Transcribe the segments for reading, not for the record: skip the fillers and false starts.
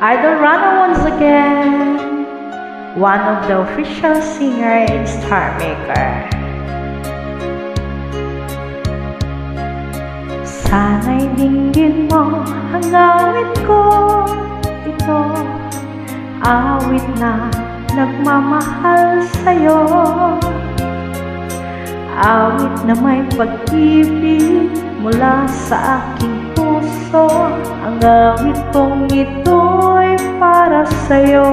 Idol Rana once again, one of the official singer in Star Maker. Sana'y dinggin mo ang awit ko, ito awit na nagmamahal sa'yo, awit na may pag-ibig mula sa aking puso. Ang awit kong ito'y para sa'yo.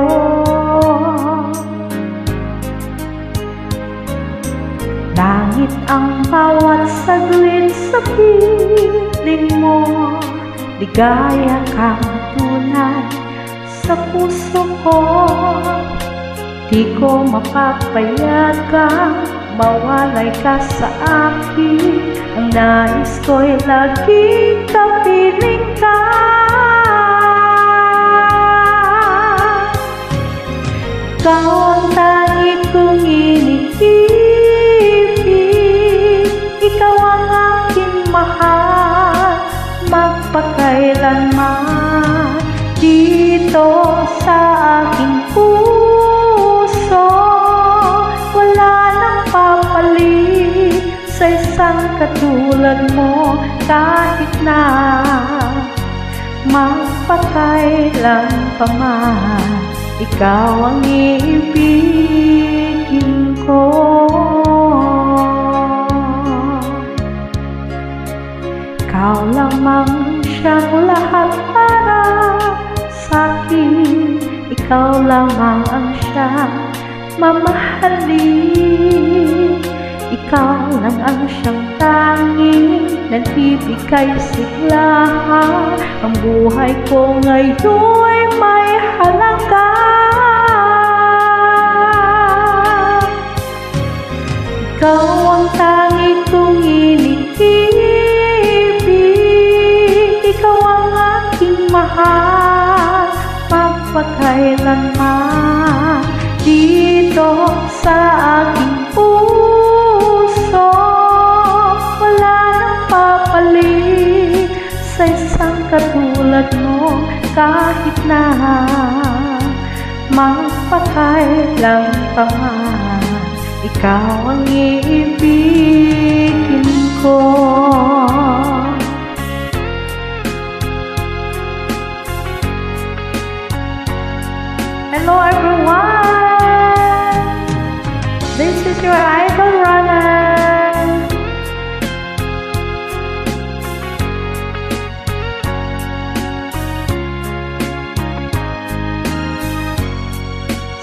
Langit ang bawat saglit sa piling mo, ligaya kang tunay sa puso ko. Di ko mapapayagang mawalay ka sa akin. Ang nais ko'y laging kapiling ka. Ikaw ang tangi kong iniibig, ikaw ang aking mahal, magpakailanman. Dito sa aking puso, wala nang papalit sa isang katulad mo. Kahit na magpakailan pa man, ikaw ang iibigin ko. Ikaw lamang siyang lahat para sa'kin, ikaw lamang ang siyang mamahalin. Ikaw lang ang siyang tanging nagbibigay sigla. Ang buhay ko ngayon'y may halaga. Ikaw ang tangi kong iniibig, ikaw ang aking mahal, magpakailanman. Dito sa aking puso, wala nang papalit sa isang katulad mo. Kahit na magpakailan pa man, ikaw ang iibigin ko. Hello everyone, this is your Idol Rana.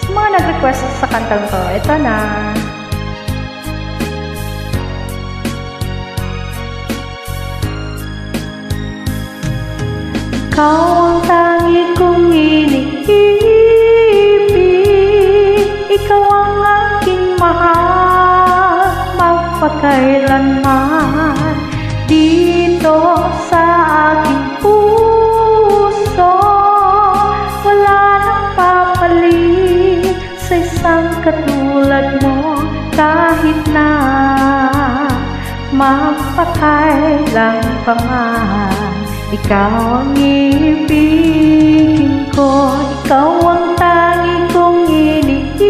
Sa mga nag-request sa kantang to, ito na. Ikaw ang tangi kong iniibig, ikaw ang aking mahal, magpakailanman. Dito sa aking puso, wala nang papalit sa isang katulad mo. Kahit na magpakailan pa man, ikaw ang iibigin ko. Ikaw ang tangi kong iniibig,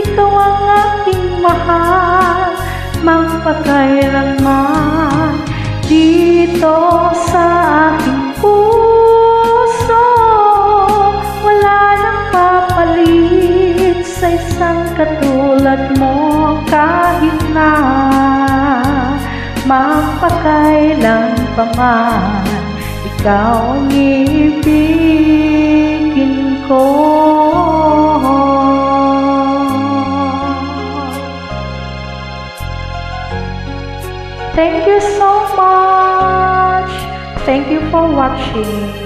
ikaw ang aking mahal, magpakailanman. Dito sa aking puso, wala nang papalit sa isang katulad mo. Kahit na magpakailan pa man, ikaw ang iibigin ko. Thank you so much. Thank you for watching.